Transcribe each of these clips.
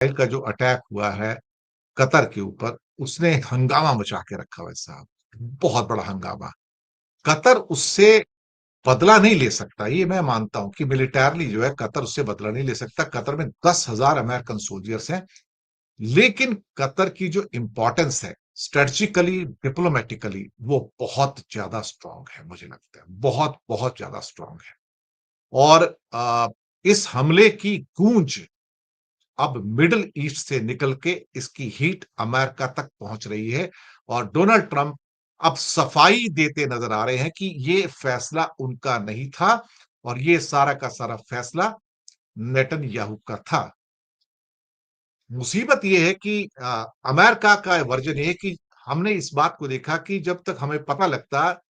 Israel का जो attack हुआ है कतर के ऊपर, उसने हंगामा मचा के रखा हुआ है साहब, बहुत बड़ा हंगामा। कतर उससे बदला नहीं ले सकता, ये मैं मानता हूँ कि मिलिटरली जो है कतर उससे बदला नहीं ले सकता। कतर में 10,000 अमेरिकन सोल्जर्स हैं, लेकिन कतर की जो इंपॉर्टेंस है स्ट्रेटेजिकली, डिप्लोमैटिकली, वो बहुत ज्यादा स्ट्रांग है, मुझे लगता है बहुत बहुत ज्यादा स्ट्रांग है। और इस हमले की गूंज अब मिडल ईस्ट से निकल के इसकी हीट अमेरिका तक पहुंच रही है और डोनाल्ड ट्रंप अब सफाई देते नजर आ रहे हैं कि ये फैसला उनका नहीं था और ये सारा का सारा फैसला नेतन्याहू का था। मुसीबत ये है कि अमेरिका का वर्जन ये है कि हमने इस बात को देखा कि जब तक हमें पता लगता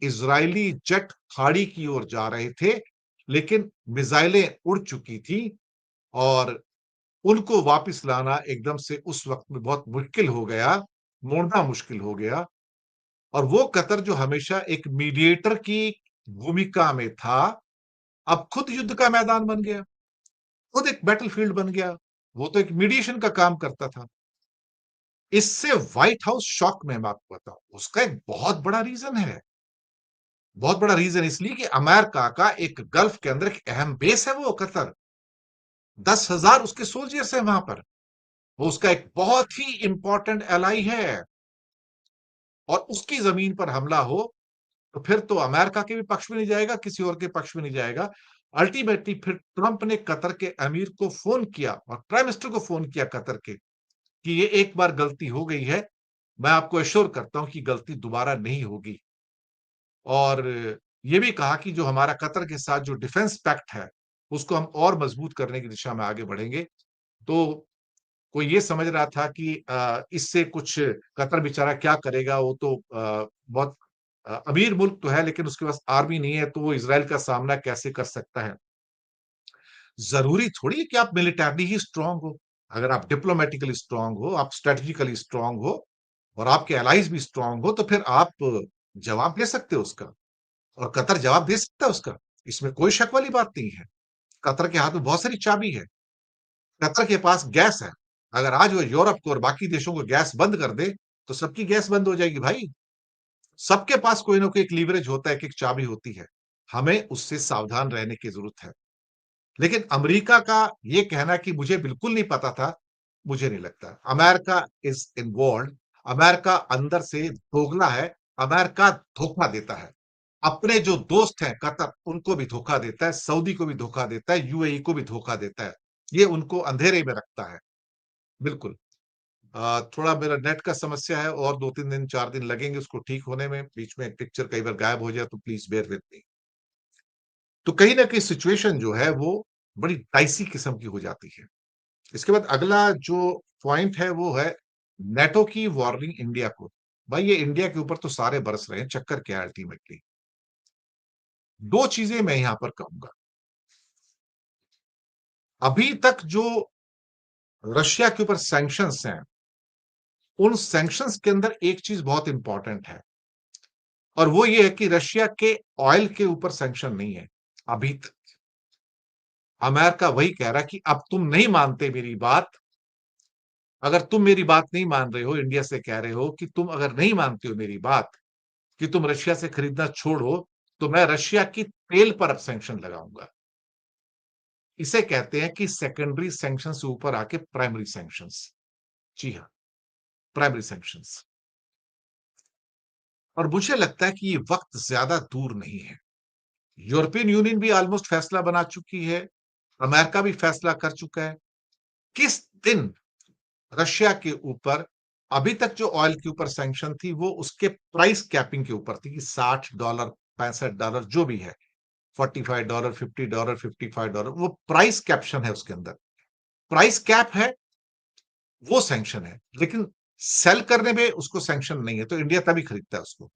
इजरायली जेट खाड़ी की ओर जा रहे थे, लेकिन मिसाइलें उड़ चुकी थी और उनको वापस लाना एकदम से उस वक्त में बहुत मुश्किल हो गया, मोड़ना मुश्किल हो गया। और वो कतर जो हमेशा एक मीडिएटर की भूमिका में था, अब खुद युद्ध का मैदान बन गया, खुद एक बैटलफील्ड बन गया। वो तो एक मीडिएशन का काम करता था। इससे व्हाइट हाउस शॉक में, मैं आपको बताऊं, उसका एक बहुत बड़ा रीजन है। बहुत बड़ा रीजन इसलिए कि अमेरिका का एक गल्फ के अंदर एक अहम बेस है वो कतर। 10,000 उसके सोल्जर्स हैं वहां पर। वो उसका एक बहुत ही इंपॉर्टेंट एलाई है। और उसकी जमीन पर हमला हो तो फिर तो अमेरिका के भी पक्ष में नहीं जाएगा, किसी और के पक्ष में नहीं जाएगा। अल्टीमेटली फिर ट्रंप ने कतर के अमीर को फोन किया और प्राइम मिनिस्टर को फोन किया कतर के कि ये एक बार गलती हो गई है, मैं आपको एश्योर करता हूं कि गलती दोबारा नहीं होगी। और ये भी कहा कि जो हमारा कतर के साथ जो डिफेंस पैक्ट है उसको हम और मजबूत करने की दिशा में आगे बढ़ेंगे। तो कोई ये समझ रहा था कि इससे कुछ कतर बेचारा क्या करेगा, वो तो बहुत अमीर मुल्क तो है लेकिन उसके पास आर्मी नहीं है, तो वो इसराइल का सामना कैसे कर सकता है। जरूरी थोड़ी है कि आप मिलिटरली ही स्ट्रांग हो। अगर आप डिप्लोमेटिकली स्ट्रांग हो, आप स्ट्रेटेजिकली स्ट्रांग हो और आपके अलाइज भी स्ट्रांग हो, तो फिर आप जवाब दे सकते हो उसका। और कतर जवाब दे सकता है उसका, इसमें कोई शक वाली बात नहीं है। कतर के हाथ में बहुत सारी चाबी है। कतर के पास गैस है। अगर आज वो यूरोप को और बाकी देशों को गैस बंद कर दे तो सबकी गैस बंद हो जाएगी भाई। सबके पास कोई ना कोई एक लीवरेज होता है, एक चाबी होती है। हमें उससे सावधान रहने की जरूरत है। लेकिन अमेरिका का ये कहना कि मुझे बिल्कुल नहीं पता था, मुझे नहीं लगता। America is involve. अमेरिका अंदर से दोगला है। अमेरिका धोखा देता है। अपने जो दोस्त हैं कतर, उनको भी धोखा देता है, सऊदी को भी धोखा देता है, यूएई को भी धोखा देता है। ये उनको अंधेरे में रखता है। बिल्कुल। थोड़ा मेरा नेट का समस्या है और 2-3 दिन 4 दिन लगेंगे उसको ठीक होने में। बीच में पिक्चर कई बार गायब हो जाए तो प्लीज बेयर विद मी। तो कहीं ना कहीं सिचुएशन जो है वो बड़ी डाइसी किस्म की हो जाती है। इसके बाद अगला जो पॉइंट है वो है नेटो की वार्निंग इंडिया को। भाई ये इंडिया के ऊपर तो सारे बरस रहे हैं, चक्कर क्या है अल्टीमेटली। दो चीजें मैं यहां पर कहूंगा। अभी तक जो रशिया के ऊपर सैंक्शंस हैं, उन सैंक्शंस के अंदर एक चीज बहुत इंपॉर्टेंट है और वो ये है कि रशिया के ऑयल के ऊपर सैंक्शन नहीं है अभी तक। अमेरिका वही कह रहा है कि अब तुम नहीं मानते मेरी बात। अगर तुम मेरी बात नहीं मान रहे हो, इंडिया से कह रहे हो कि तुम अगर नहीं मानते हो मेरी बात कि तुम रशिया से खरीदना छोड़ो, तो मैं रशिया की तेल पर अब सैंक्शन लगाऊंगा। इसे कहते हैं कि सेकेंडरी सैंक्शन से ऊपर आके प्राइमरी सैंक्शंस। जी हाँ, प्राइमरी सैंक्शंस। और मुझे लगता है कि ये वक्त ज्यादा दूर नहीं है। यूरोपियन यूनियन भी ऑलमोस्ट फैसला बना चुकी है। अमेरिका भी फैसला कर चुका है। किस दिन रशिया के ऊपर, अभी तक जो ऑयल के ऊपर सैंक्शन थी वो उसके प्राइस कैपिंग के ऊपर थी कि $60, $65 जो भी है, $45, $50, $55, वो प्राइस कैप्शन है उसके अंदर। प्राइस कैप है, वो सैंक्शन है। लेकिन सेल करने में उसको सैंक्शन नहीं है, तो इंडिया तभी खरीदता है उसको।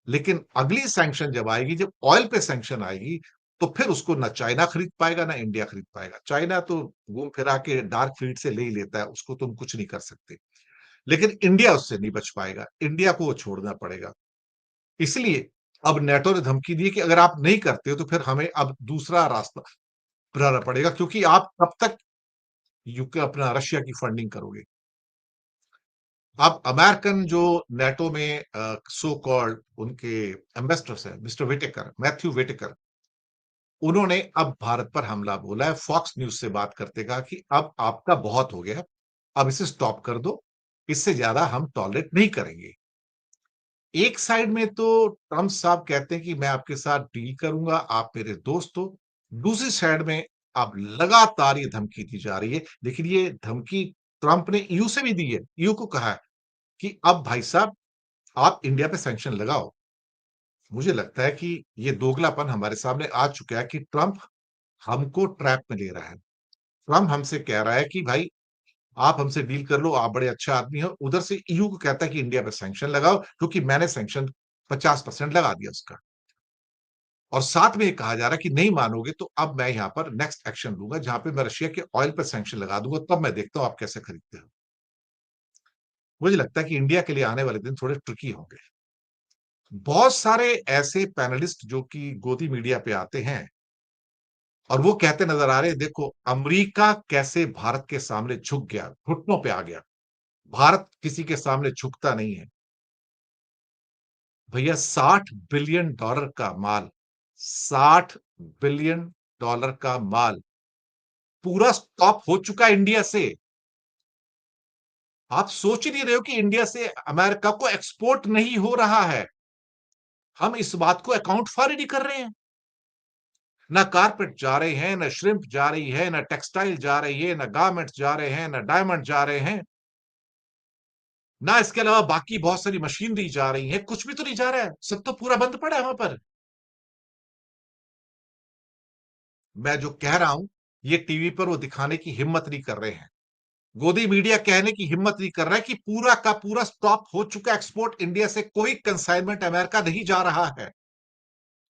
लेकिन अगली सैंक्शन जब आएगी, जब ऑयल पे सैंक्शन आएगी, तो फिर उसको ना चाइना खरीद पाएगा ना इंडिया खरीद पाएगा। चाइना तो घूम फिरा के डार्क फ्लीट से ले ही लेता है, उसको तुम कुछ नहीं कर सकते। लेकिन इंडिया उससे नहीं बच पाएगा, इंडिया को वो छोड़ना पड़ेगा। इसलिए अब नेटो ने धमकी दी कि अगर आप नहीं करते हो तो फिर हमें अब दूसरा रास्ता अपनाना पड़ेगा, क्योंकि आप कब तक यूके अपना रशिया की फंडिंग करोगे। अब अमेरिकन जो नेटो में सो कॉल्ड उनके एम्बेसडर्स हैं, मिस्टर विटेकर, मैथ्यू विटेकर, उन्होंने अब भारत पर हमला बोला है। फॉक्स न्यूज से बात करते कहा कि अब आपका बहुत हो गया, अब इसे स्टॉप कर दो, इससे ज्यादा हम टॉलरेट नहीं करेंगे। एक साइड में तो ट्रंप साहब कहते हैं कि मैं आपके साथ डील करूंगा, आप मेरे दोस्त हो। दूसरी साइड में अब लगातार ये धमकी दी जा रही है। लेकिन ये धमकी ट्रंप ने ईयू से भी दी है। ईयू को कहा है कि अब भाई साहब आप इंडिया पे सैंक्शन लगाओ। मुझे लगता है कि ये दोगलापन हमारे सामने आ चुका है कि ट्रंप हमको ट्रैप में ले रहा है। ट्रंप हमसे कह रहा है कि भाई आप हमसे डील कर लो, आप बड़े अच्छे आदमी हो। उधर से ईयू को कहता है कि इंडिया पे सैंक्शन लगाओ, क्योंकि मैंने सैंक्शन 50% लगा दिया उसका। और साथ में ये कहा जा रहा है कि नहीं मानोगे तो अब मैं यहां पर नेक्स्ट एक्शन लूंगा, जहां पे मैं रशिया के ऑयल पर सैंक्शन लगा दूंगा, तब मैं देखता हूं आप कैसे खरीदते हो। मुझे लगता है कि इंडिया के लिए आने वाले दिन थोड़े ट्रिकी होंगे। बहुत सारे ऐसे पैनलिस्ट जो कि गोदी मीडिया पे आते हैं और वो कहते नजर आ रहे हैं, देखो अमेरिका कैसे भारत के सामने झुक गया, घुटनों पे आ गया। भारत किसी के सामने झुकता नहीं है। भैया $60 बिलियन का माल, $60 बिलियन का माल पूरा स्टॉप हो चुका है इंडिया से। आप सोच ही नहीं रहे हो कि इंडिया से अमेरिका को एक्सपोर्ट नहीं हो रहा है। हम इस बात को अकाउंट फॉर ही नहीं कर रहे हैं। ना कारपेट जा रहे हैं, ना श्रिम्प जा रही है, ना टेक्सटाइल जा रही है, ना गारमेंट्स जा रहे हैं, ना डायमंड जा रहे हैं, ना इसके अलावा बाकी बहुत सारी मशीनरी जा रही है। कुछ भी तो नहीं जा रहा है, सब तो पूरा बंद पड़ा है वहां पर। मैं जो कह रहा हूं, ये टीवी पर वो दिखाने की हिम्मत नहीं कर रहे हैं। गोदी मीडिया कहने की हिम्मत नहीं कर रहा है कि पूरा का पूरा स्टॉप हो चुका एक्सपोर्ट इंडिया से, कोई कंसाइनमेंट अमेरिका नहीं जा रहा है।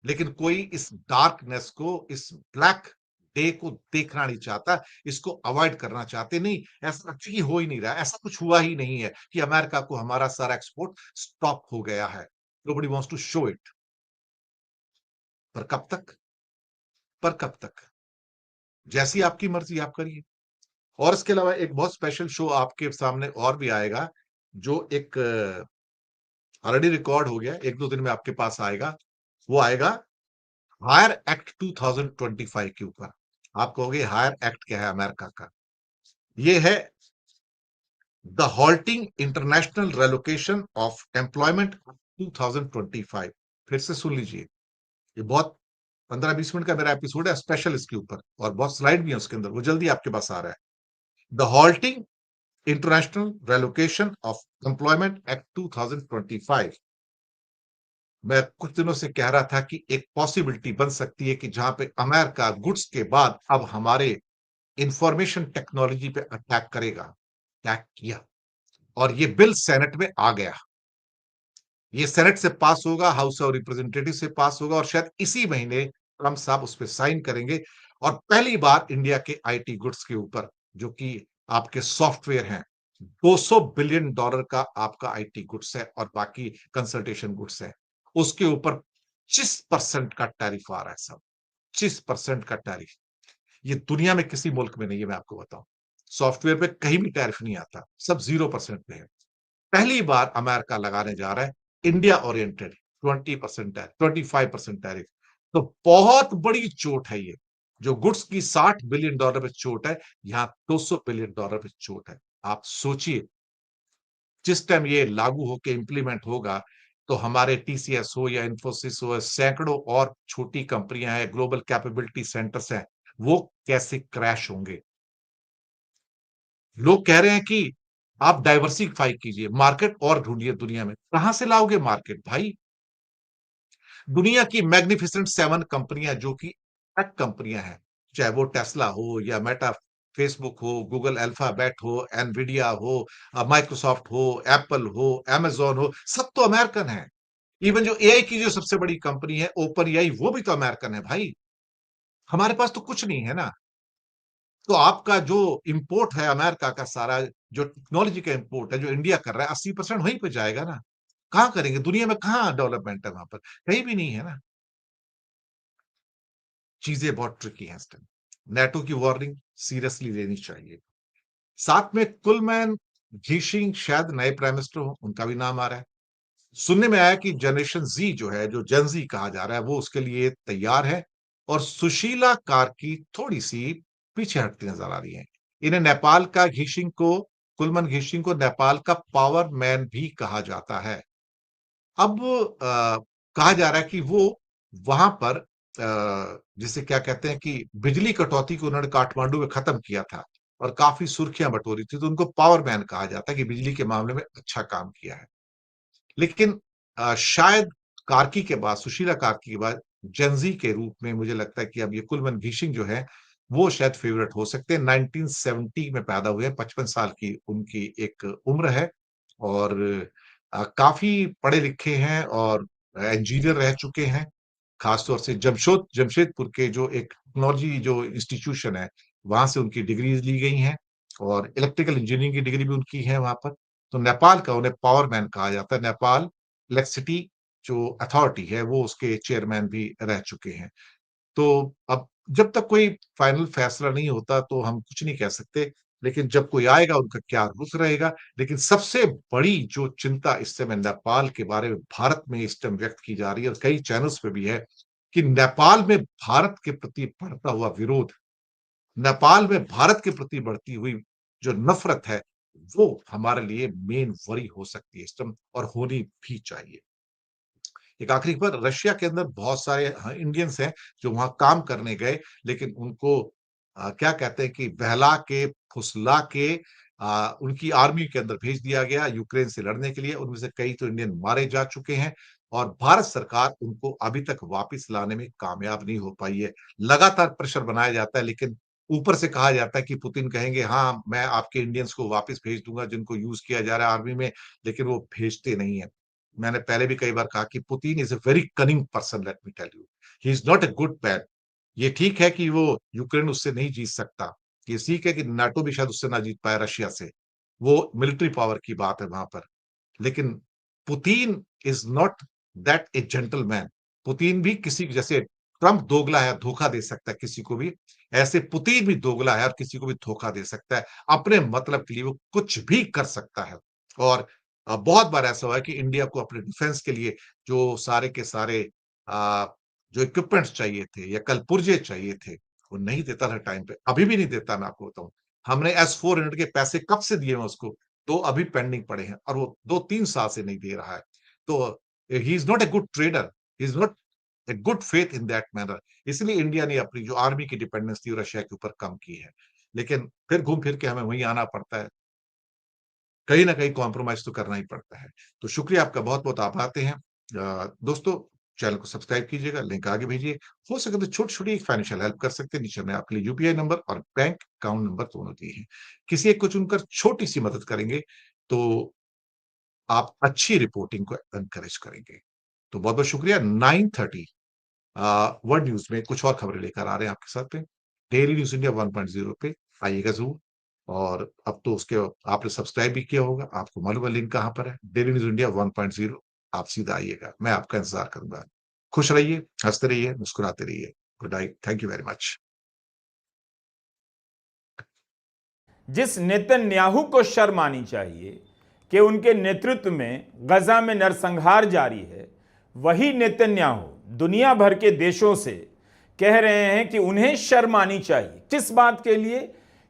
लेकिन कोई इस डार्कनेस को, इस ब्लैक डे को देखना नहीं चाहता, इसको अवॉइड करना चाहते। नहीं, ऐसा एक्चुअली हो ही नहीं रहा, ऐसा कुछ हुआ ही नहीं है कि अमेरिका को हमारा सारा एक्सपोर्ट स्टॉप हो गया है। Nobody wants to show it. पर कब तक? पर कब तक? जैसी आपकी मर्जी आप करिए। और इसके अलावा एक बहुत स्पेशल शो आपके सामने और भी आएगा, जो एक ऑलरेडी रिकॉर्ड हो गया, एक दो दिन में आपके पास आएगा। वो आएगा हायर एक्ट 2025 के ऊपर। आप कहोगे हायर एक्ट क्या है अमेरिका का? ये है the halting international relocation of employment 2025। फिर से सुन लीजिए, ये बहुत 15-20 मिनट का मेरा एपिसोड है स्पेशल इसके ऊपर, और बहुत स्लाइड भी है उसके अंदर, वो जल्दी आपके पास आ रहा है। The halting international relocation of employment act 2025। मैं कुछ दिनों से कह रहा था कि एक पॉसिबिलिटी बन सकती है कि जहां पे अमेरिका गुड्स के बाद अब हमारे इंफॉर्मेशन टेक्नोलॉजी पे अटैक करेगा। अटैक किया, और ये बिल सेनेट में आ गया। ये सेनेट से पास होगा, हाउस ऑफ रिप्रेजेंटेटिव से पास होगा, और शायद इसी महीने ट्रंप साहब उस पर साइन करेंगे। और पहली बार इंडिया के आईटी गुड्स के ऊपर, जो कि आपके सॉफ्टवेयर हैं, $200 बिलियन का आपका आईटी गुड्स है और बाकी कंसल्टेशन गुड्स है, उसके ऊपर 25% का टैरिफ आ रहा है सब। 25% का टैरिफ। ये दुनिया में किसी मुल्क में नहीं है, मैं आपको बताऊं। सॉफ्टवेयर पे कहीं भी टैरिफ नहीं आता, सब 0% पे है। पहली बार अमेरिका लगाने जा रहा है इंडिया ओरिएंटेड 20% टैरिफ, 25% टैरिफ। तो बहुत बड़ी चोट है ये। जो गुड्स की $60 बिलियन पे चोट है, यहां $200 बिलियन पे चोट है। आप सोचिए, जिस टाइम ये लागू होकर इंप्लीमेंट होगा, तो हमारे टीसीएस हो या इंफोसिस हो, सैकड़ों और छोटी कंपनियां हैं, ग्लोबल कैपेबिलिटी सेंटर्स हैं, वो कैसे क्रैश होंगे। लोग कह रहे हैं कि आप डाइवर्सिफाई कीजिए, मार्केट और ढूंढिए दुनिया में। कहां से लाओगे मार्केट भाई? दुनिया की मैग्निफिसेंट सेवन कंपनियां जो कि टेक कंपनियां हैं, चाहे वो टेस्ला हो या मेटा, फेसबुक हो, गूगल अल्फाबेट हो, एनवीडिया हो, माइक्रोसॉफ्ट हो, एप्पल हो, amazon हो, सब तो अमेरिकन है। इवन जो एआई की जो सबसे बड़ी कंपनी है ओपन एआई, वो भी तो अमेरिकन है भाई। हमारे पास तो कुछ नहीं है ना। तो आपका जो इंपोर्ट है अमेरिका का सारा, जो टेक्नोलॉजी का इंपोर्ट है जो इंडिया कर रहा है, 80% वहीं पे जाएगा ना। कहां करेंगे दुनिया में? कहां डेवलपमेंट है वहां पर? कहीं भी नहीं है ना। चीजें बहुत ट्रिकी हैं इस टाइम। नेटो की वार्निंग सीरियसली लेनी चाहिए। साथ में कुलमैन घीशिंग शायद नए प्राइम मिनिस्टर हो, उनका भी नाम आ रहा है। सुनने में आया कि जनरेशन ज़ी जो है, जो जेन ज़ी कहा जा रहा है, वो उसके लिए तैयार है और सुशीला कार्की थोड़ी-सी पीछे हटती नज़र आ रही हैं। इन्हें नेपाल का घीशिंग को कुलमन घीशिंग को नेपाल का पावर मैन भी कहा जाता है। अब कहा जा रहा है कि वो वहाँ पर जिसे क्या कहते हैं कि बिजली कटौती को उन्होंने काठमांडू में खत्म किया था और काफ़ी सुर्खियाँ बटोरी थी, तो उनको पावर मैन कहा जाता है कि बिजली के मामले में अच्छा काम किया है। लेकिन शायद कार्की के बाद सुशीला कार्की के बाद जेन ज़ी के रूप में मुझे लगता है कि अब ये कुलमन घिशिंग जो है, वो शायद फेवरेट हो सकते हैं। 1970 में पैदा हुए हैं, 55 साल की उनकी एक उम्र है और काफ़ी पढ़े-लिखे हैं और इंजीनियर रह चुके हैं। खास तौर से जमशेदपुर के जो एक टेक्नोलॉजी जो इंस्टीट्यूशन है, वहाँ से उनकी डिग्रीज़ ली गई हैं और इलेक्ट्रिकल इंजीनियरिंग की डिग्री भी उनकी है वहाँ पर। तो नेपाल का उन्हें पावर मैन कहा जाता है। नेपाल इलेक्ट्रिसिटी जो अथॉरिटी है, वो उसके चेयरमैन भी रह चुके हैं। तो अब जब तक कोई फाइनल फैसला नहीं होता तो हम कुछ नहीं कह सकते, लेकिन जब कोई आएगा उनका क्या रुख रहेगा। लेकिन सबसे बड़ी जो चिंता इस समय नेपाल के बारे में भारत में इस टाइम व्यक्त की जा रही है और कई चैनल्स पे भी है कि नेपाल में भारत के प्रति बढ़ता हुआ विरोध, नेपाल में भारत के प्रति बढ़ती हुई जो नफ़रत है, वो हमारे लिए मेन वरी हो सकती है इस टाइम और होनी भी चाहिए। एक आखिरी खबर रशिया के अंदर बहुत सारे इंडियंस हैं जो वहाँ काम करने गए लेकिन उनको क्या कहते हैं कि बहला के, फुसला के उनकी आर्मी के अंदर भेज दिया गया यूक्रेन से लड़ने के लिए। उनमें से कई तो इंडियन मारे जा चुके हैं और भारत सरकार उनको अभी तक वापस लाने में कामयाब नहीं हो पाई है। लगातार प्रेशर बनाया जाता है लेकिन ऊपर से कहा जाता है कि पुतिन कहेंगे हाँ, मैं आपके इंडियंस को वापस भेज दूँगा जिनको यूज़ किया जा रहा है आर्मी में, लेकिन वो भेजते नहीं हैं। मैंने पहले भी कई बार कहा कि Putin is a very cunning person let me tell you. He is not a good man. ये ठीक है कि वो यूक्रेन उससे नहीं जीत सकता। ये ठीक है कि नाटो भी शायद उससे ना जीत पाए रशिया से। वो मिलिट्री पावर की बात है वहाँ पर। लेकिन Putin is not that A gentleman. Putin भी किसी जैसे ट्रम्प दोगला है, धोखा दे सकता है किसी को भी, ऐसे पुतिन भी दोगला है और किसी को भी धोखा दे सकता है। अपने मतलब के लिए वो कुछ भी कर सकता है और बहुत बार ऐसा हुआ है कि इंडिया को अपने डिफेंस के लिए जो सारे के सारे अ, जो इक्विपमेंट्स चाहिए थे या कलपुर्जे चाहिए थे, वो नहीं देता था टाइम पे। अभी भी नहीं देता मैं आपको बताऊँ। हमने एस-400 के पैसे कब से दिए हैं उसको? तो अभी पेंडिंग पड़े हैं और वो 2-3 साल से नहीं दे रहा है। तो ही is not a good trader, he is not a good faith in that manner. इसलिए इंडिया ने अपनी जो आर्मी की डिपेंडेंस थी रशिया के ऊपर कम की है। लेकिन फिर घूम फिर के हमें वहीं आना पड़ता है। कहीं न कहीं कॉम्प्रोमाइज़ तो करना ही पड़ता है। तो शुक्रिया आपका बहुत-बहुत आभाते हैं। दोस्तों चैनल को सब्सक्राइब कीजिएगा, लिंक आगे भेजिए। हो सके तो छोटी-छोटी फाइनेंशियल हेल्प कर सकते हैं। नीचे हमने आपके लिए यूपीआई नंबर और बैंक अकाउंट नंबर दोनों दिए हैं। किसी एक को चुनकर छोटी-सी मदद करेंगे, तो आप अच्छी रिपोर्टिंग को एनकरेज करेंगे। तो बहुत-बहुत शुक्रिया। 9:30 वर्ल्ड न्यूज़ में कुछ और खबरें लेकर आ रहे हैं आपके साथ में। डेली न्यूज़ इंडिया 1.0 पे आइएगा ज़रूर और अब तो उसके आपने सब्सक्राइब भी किया होगा, आपको मालूम है लिंक कहाँ पर है। डेली न्यूज़ इंडिया 1.0 आप सीधा आइएगा, मैं आपका इंतज़ार करूँगा। खुश रहिए, हँसते रहिए, मुस्कुराते रहिए। Good night, thank you very much. जिस नेतन्याहू को शर्म आनी चाहिए कि उनके नेतृत्व में गजा में नरसंहार जारी है, वही नेतन्याहू दुनिया भर के देशों से कह रहे हैं कि उन्हें शर्म आनी चाहिए। किस बात के लिए?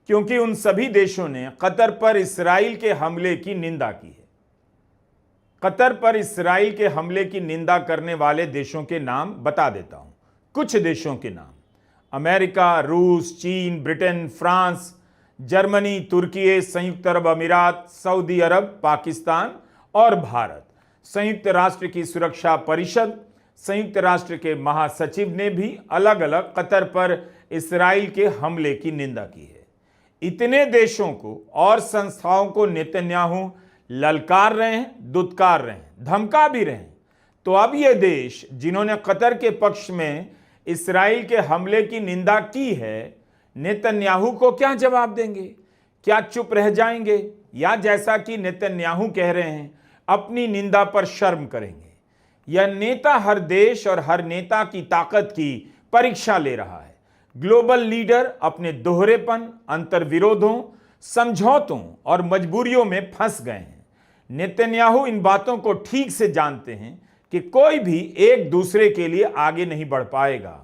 क्योंकि उन सभी देशों ने कतर पर इसराइल के हमले की निंदा की है। कतर पर इसराइल के हमले की निंदा करने वाले देशों के नाम बता देता हूं। कुछ देशों के नाम: अमेरिका, रूस, चीन, ब्रिटेन, फ्रांस, जर्मनी, तुर्की, संयुक्त अरब अमीरात, सऊदी अरब, पाकिस्तान और भारत। संयुक्त राष्ट्र की सुरक्षा परिषद, संयुक्त राष्ट्र के महासचिव ने भी अलग अलग कतर पर इसराइल के हमले की निंदा की है। इतने देशों को और संस्थाओं को नेतन्याहू ललकार रहे हैं, दुत्कार रहे हैं, धमका भी रहे हैं। तो अब ये देश जिन्होंने कतर के पक्ष में इसराइल के हमले की निंदा की है, नेतन्याहू को क्या जवाब देंगे? क्या चुप रह जाएंगे या जैसा कि नेतन्याहू कह रहे हैं अपनी निंदा पर शर्म करेंगे? यह नेता हर देश और हर नेता की ताकत की परीक्षा ले रहा है। ग्लोबल लीडर अपने दोहरेपन, अंतर्विरोधों, समझौतों और मजबूरियों में फंस गए हैं। नेतन्याहू इन बातों को ठीक से जानते हैं कि कोई भी एक दूसरे के लिए आगे नहीं बढ़ पाएगा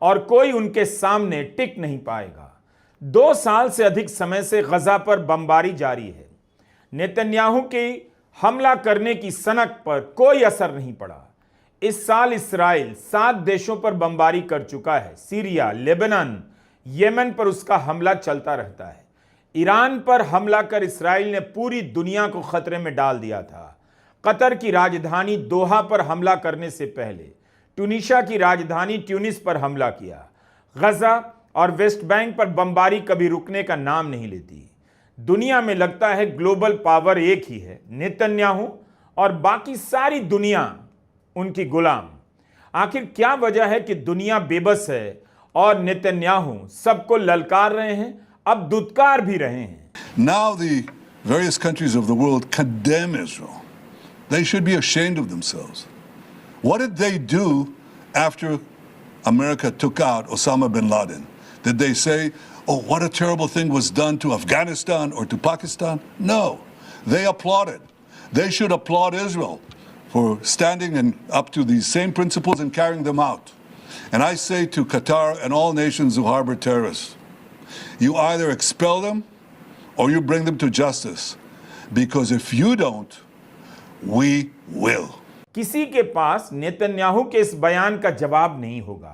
और कोई उनके सामने टिक नहीं पाएगा। 2 साल से अधिक समय से गजा पर बमबारी जारी है। नेतन्याहू की हमला करने की सनक पर कोई असर नहीं पड़ा। इस साल इसराइल 7 देशों पर बमबारी कर चुका है। सीरिया, लेबनान, येमन पर उसका हमला चलता रहता है। ईरान पर हमला कर इसराइल ने पूरी दुनिया को खतरे में डाल दिया था। कतर की राजधानी दोहा पर हमला करने से पहले ट्यूनीशिया की राजधानी ट्यूनिस पर हमला किया। गजा और वेस्ट बैंक पर बमबारी कभी रुकने का नाम नहीं लेती। दुनिया में लगता है ग्लोबल पावर एक ही है, नेतन्याहू, और बाकी सारी दुनिया उनकी गुलाम। आखिर क्या वजह है कि दुनिया बेबस है और नेतन्याहू सबको ललकार रहे हैं, अब दुत्कार भी रहे हैं। Now the various countries of the world condemn Israel. They should be ashamed of themselves. What did they do after America took out Osama bin Laden? Did they say, oh, what a terrible thing was done to Afghanistan or to Pakistan? No, they applauded. They should applaud Israel for standing and up to these same principles and carrying them out. And I say to Qatar and all nations who harbor terrorists, you either expel them or you bring them to justice. Because if you don't, we will. किसी के पास Netanyahu के इस बयान का जवाब नहीं होगा।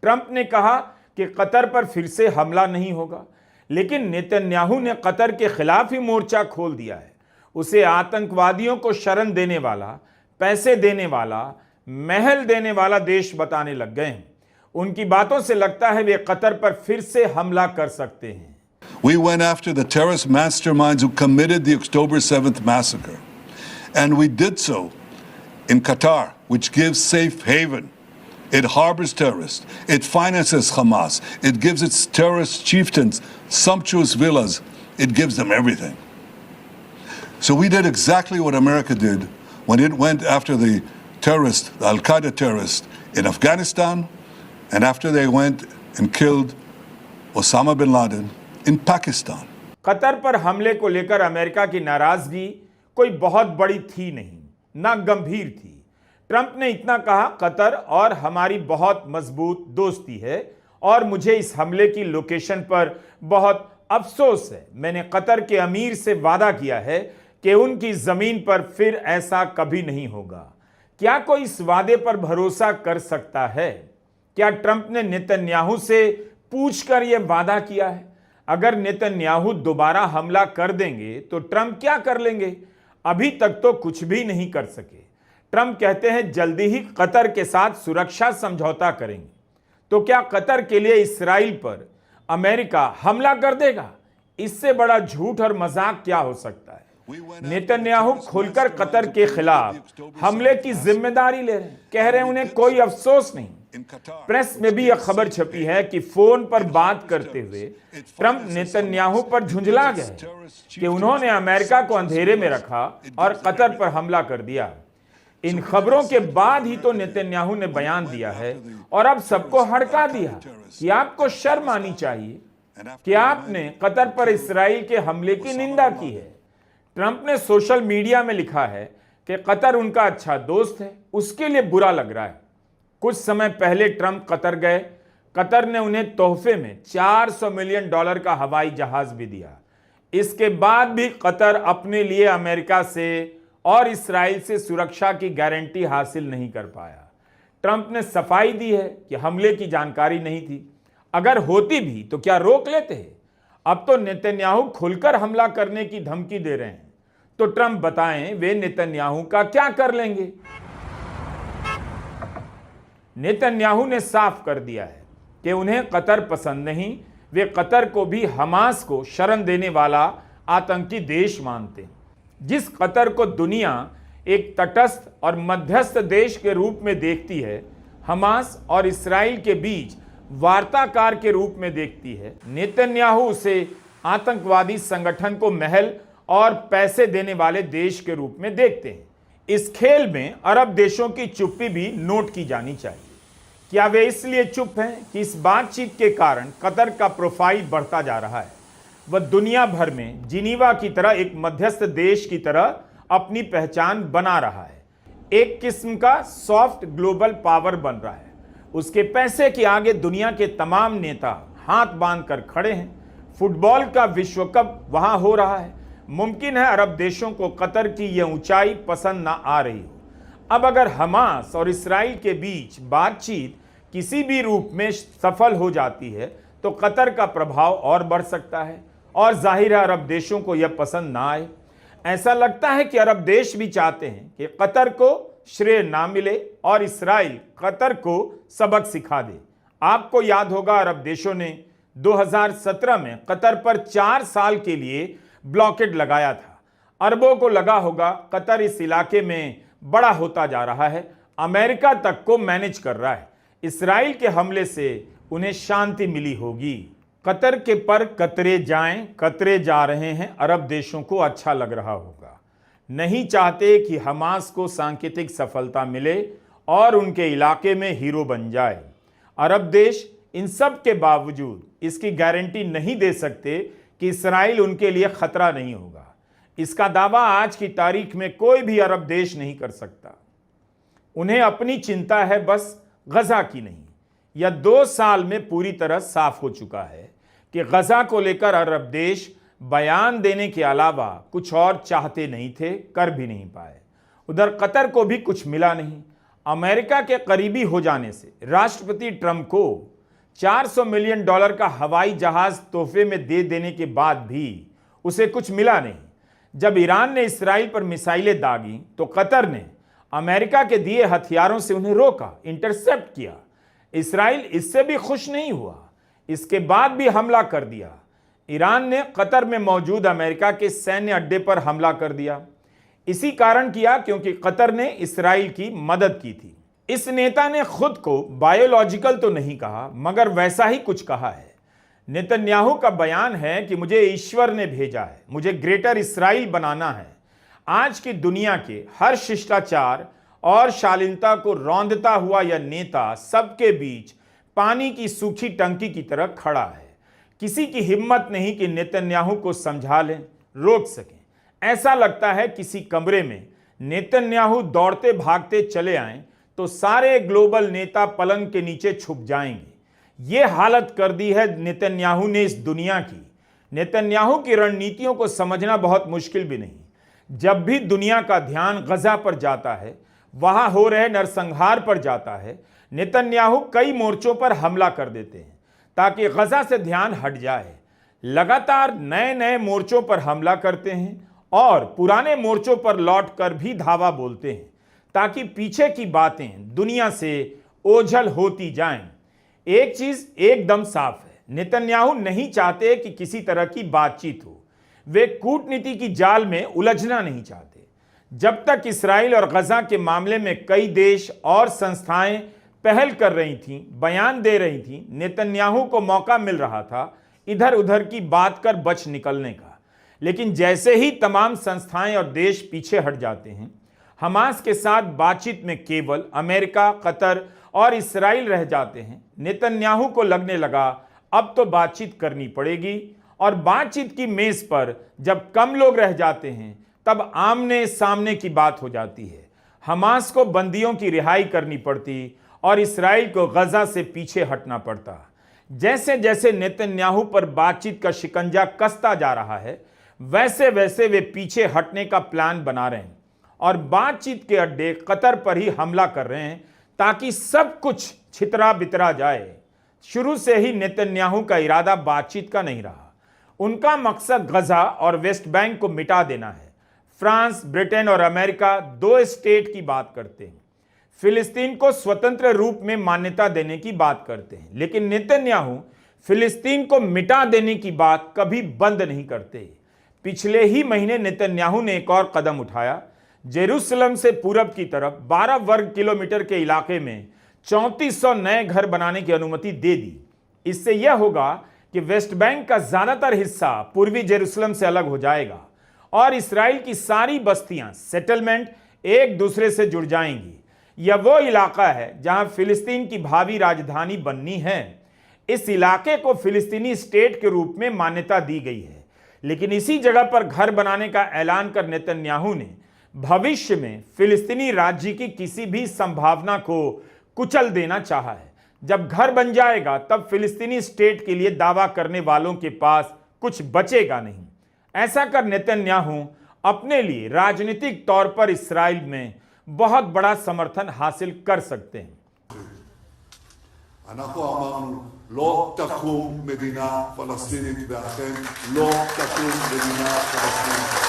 Trump ने कहा कि कतर पर फिर से हमला नहीं होगा, लेकिन नेतन्याहू ने कतर के खिलाफ ही मोर्चा खोल दिया है। उसे आतंकवादियों को शरण देने वाला, पैसे देने वाला, महल देने वाला देश बताने लग गए हैं। उनकी बातों से लगता है वे कतर पर फिर से हमला कर सकते हैं। We went after the terrorist masterminds who committed the October 7th massacre. And we did so in Qatar, which gives safe haven. It harbors terrorists. It finances Hamas. It gives its terrorist chieftains sumptuous villas. It gives them everything. So we did exactly what America did when it went after the terrorists, the Al-Qaeda terrorists in Afghanistan, and after they went and killed Osama bin Laden in Pakistan. Qatar पर हमले को लेकर America की नाराजगी कोई बहुत बड़ी थी नहीं, ना गंभीर थी। ट्रंप ने इतना कहा, कतर और हमारी बहुत मजबूत दोस्ती है और मुझे इस हमले की लोकेशन पर बहुत अफसोस है। मैंने कतर के अमीर से वादा किया है कि उनकी जमीन पर फिर ऐसा कभी नहीं होगा। क्या कोई इस वादे पर भरोसा कर सकता है? क्या ट्रंप ने नेतन्याहू से पूछकर यह वादा किया है? अगर नेतन्याहू दोबारा हमला कर देंगे तो ट्रंप क्या कर लेंगे? अभी तक तो कुछ भी नहीं कर सके। ट्रंप कहते हैं जल्दी ही कतर के साथ सुरक्षा समझौता करेंगे। तो क्या कतर के लिए इसराइल पर अमेरिका हमला कर देगा? इससे बड़ा झूठ और मजाक क्या हो सकता है? नेतन्याहू खुलकर कतर के खिलाफ हमले की जिम्मेदारी ले रहे हैं, कह रहे हैं उन्हें कोई अफसोस नहीं। प्रेस में भी यह खबर छपी है कि फोन पर बात करते हुए ट्रंप नेतन्याहू पर झुंझला गए कि उन्होंने अमेरिका को अंधेरे में रखा और कतर पर हमला कर दिया। इन खबरों के बाद ही तो नेतन्याहू ने बयान दिया है और अब सबको हड़का दिया कि आपको शर्म आनी चाहिए कि आपने कतर पर इसराइल के हमले की निंदा की है। ट्रंप ने सोशल मीडिया में लिखा है कि कतर उनका अच्छा दोस्त है, उसके लिए बुरा लग रहा है। कुछ समय पहले ट्रंप कतर गए। कतर ने उन्हें तोहफे में $400 मिलियन का हवाई जहाज भी दिया। इसके बाद भी कतर अपने लिए अमेरिका से और इसराइल से सुरक्षा की गारंटी हासिल नहीं कर पाया। ट्रंप ने सफाई दी है कि हमले की जानकारी नहीं थी। अगर होती भी तो क्या रोक लेते हैं? अब तो नेतन्याहू खुलकर हमला करने की धमकी दे रहे हैं। तो ट्रंप बताएं वे नेतन्याहू का क्या कर लेंगे? नेतन्याहू ने साफ कर दिया है कि उन्हें कतर पसंद नहीं। वे कतर को भी हमास को शरण देने वाला आतंकी देश मानते हैं। जिस कतर को दुनिया एक तटस्थ और मध्यस्थ देश के रूप में देखती है, हमास और इसराइल के बीच वार्ताकार के रूप में देखती है, नेतन्याहू उसे आतंकवादी संगठन को महल और पैसे देने वाले देश के रूप में देखते हैं। इस खेल में अरब देशों की चुप्पी भी नोट की जानी चाहिए। क्या वे इसलिए चुप हैं कि इस बातचीत के कारण कतर का प्रोफाइल बढ़ता जा रहा है? वह दुनिया भर में जिनीवा की तरह एक मध्यस्थ देश की तरह अपनी पहचान बना रहा है। एक किस्म का सॉफ्ट ग्लोबल पावर बन रहा है। उसके पैसे के आगे दुनिया के तमाम नेता हाथ बांधकर खड़े हैं। फुटबॉल का विश्व कप वहां हो रहा है। मुमकिन है अरब देशों को कतर की यह ऊंचाई पसंद ना आ रही हो। अब अगर हमास और इस्राइल के बीच बातचीत किसी भी रूप में सफल हो जाती है तो कतर का प्रभाव और बढ़ सकता है और जाहिर है अरब देशों को यह पसंद ना आए। ऐसा लगता है कि अरब देश भी चाहते हैं कि कतर को श्रेय ना मिले और इस्राइल कतर को सबक सिखा दे। आपको याद होगा अरब देशों ने 2017 में कतर पर 4 साल के लिए ब्लॉकेड लगाया था। अरबों को लगा होगा कतर इस इलाके में बड़ा होता जा रहा है, अमेरिका तक को मैनेज कर रहा है। इस्राइल के हमले से उन्हें शांति मिली होगी। कतर के पर कतरे जाएं, कतरे जा रहे हैं। अरब देशों को अच्छा लग रहा होगा। नहीं चाहते कि हमास को सांकेतिक सफलता मिले और उनके इलाके में हीरो बन जाए। अरब देश इन सब के बावजूद इसकी गारंटी नहीं दे सकते कि इस्राइल उनके लिए खतरा नहीं होगा। इसका दावा आज की तारीख में कोई भी अरब देश नहीं कर सकता। उन्हें अपनी चिंता है बस गजा की नहीं। यह 2 साल में पूरी तरह साफ हो चुका है कि गजा को लेकर अरब देश बयान देने के अलावा कुछ और चाहते नहीं थे, कर भी नहीं पाए। उधर कतर को भी कुछ मिला नहीं। अमेरिका के करीबी हो जाने से राष्ट्रपति ट्रंप को $400 मिलियन का हवाई जहाज तोहफे में दे देने के बाद भी उसे कुछ मिला नहीं। जब ईरान ने इस्राइल पर मिसाइलें दागी तो कतर ने अमेरिका के दिए हथियारों से उन्हें रोका, इंटरसेप्ट किया। इस्राइल इससे भी खुश नहीं हुआ, इसके बाद भी हमला कर दिया। ईरान ने कतर में मौजूद अमेरिका के सैन्य अड्डे पर हमला कर दिया। इसी कारण किया क्योंकि कतर ने इस्राइल की मदद की थी। इस नेता ने खुद को बायोलॉजिकल तो नहीं कहा मगर वैसा ही कुछ कहा है। नेतन्याहू का बयान है कि मुझे ईश्वर ने भेजा है, मुझे ग्रेटर इस्राइल बनाना है। आज की दुनिया के हर शिष्टाचार और शालीनता को रौंदता हुआ यह नेता सबके बीच पानी की सूखी टंकी की तरह खड़ा है। किसी की हिम्मत नहीं कि नेतन्याहू को समझा लें, रोक सकें। ऐसा लगता है किसी कमरे में नेतन्याहू दौड़ते भागते चले आएं तो सारे ग्लोबल नेता पलंग के नीचे छुप जाएंगे। ये हालत कर दी है नेतन्याहू ने इस दुनिया की। नेतन्याहू की रणनीतियों को समझना बहुत मुश्किल भी नहीं। जब भी दुनिया का ध्यान गजा पर जाता है, वहां हो रहे नरसंहार पर जाता है, नेतन्याहू कई मोर्चों पर हमला कर देते हैं ताकि गजा से ध्यान हट जाए। लगातार नए नए मोर्चों पर हमला करते हैं और पुराने मोर्चों पर लौटकर भी धावा बोलते हैं ताकि पीछे की बातें दुनिया से ओझल होती जाएं। एक चीज एकदम साफ है, नेतन्याहू नहीं चाहते कि किसी तरह की बातचीत हो। वे कूटनीति की जाल में उलझना नहीं चाहते। जब तक इस्राइल और गजा के मामले में कई देश और संस्थाएं पहल कर रही थीं, बयान दे रही थीं, नेतन्याहू को मौका मिल रहा था इधर उधर की बात कर बच निकलने का। लेकिन जैसे ही तमाम संस्थाएं और देश पीछे हट जाते हैं, हमास के साथ बातचीत में केवल अमेरिका, कतर और इस्राइल रह जाते हैं, नेतन्याहू को लगने लगा अब तो बातचीत करनी पड़ेगी। और बातचीत की मेज पर जब कम लोग रह जाते हैं तब आमने सामने की बात हो जाती है। हमास को बंदियों की रिहाई करनी पड़ती और इस्राइल को गजा से पीछे हटना पड़ता। जैसे जैसे नेतन्याहू पर बातचीत का शिकंजा कसता जा रहा है, वैसे वैसे वे पीछे हटने का प्लान बना रहे हैं और बातचीत के अड्डे कतर पर ही हमला कर रहे हैं ताकि सब कुछ छितरा बितरा जाए। शुरू से ही नेतन्याहू का इरादा बातचीत का नहीं रहा। उनका मकसद गजा और वेस्ट बैंक को मिटा देना है। फ्रांस, ब्रिटेन और अमेरिका 2 स्टेट की बात करते हैं, फिलिस्तीन को स्वतंत्र रूप में मान्यता देने की बात करते हैं, लेकिन नेतन्याहू फिलिस्तीन को मिटा देने की बात कभी बंद नहीं करते। पिछले ही महीने नेतन्याहू ने एक और कदम उठाया। जेरूसलम से पूरब की तरफ 12 वर्ग किलोमीटर के इलाके में 3400 नए घर बनाने की अनुमति दे दी। इससे यह होगा कि वेस्ट बैंक का ज्यादातर हिस्सा पूर्वी जेरूसलम से अलग हो जाएगा और इस्राइल की सारी बस्तियां, सेटलमेंट एक दूसरे से जुड़ जाएंगी। यह वो इलाका है जहां फिलिस्तीन की भावी राजधानी बननी है। इस इलाके को फिलिस्तीनी स्टेट के रूप में मान्यता दी गई है। लेकिन इसी जगह पर घर बनाने का ऐलान कर नेतन्याहू ने भविष्य में फिलिस्तीनी राज्य की किसी भी संभावना को कुचल देना चाहा है। जब घर बन जाएगा तब फिलिस्तीनी स्टेट के लिए दावा करने वालों के पास कुछ बचेगा नहीं। ऐसा कर नेतन्याहू अपने लिए राजनीतिक तौर पर इस्राइल में बहुत बड़ा समर्थन हासिल कर सकते हैं। אנחנו אמרנו, לא תקום מדינה פלסטינית, ואכן לא תקום מדינה פלסטינית.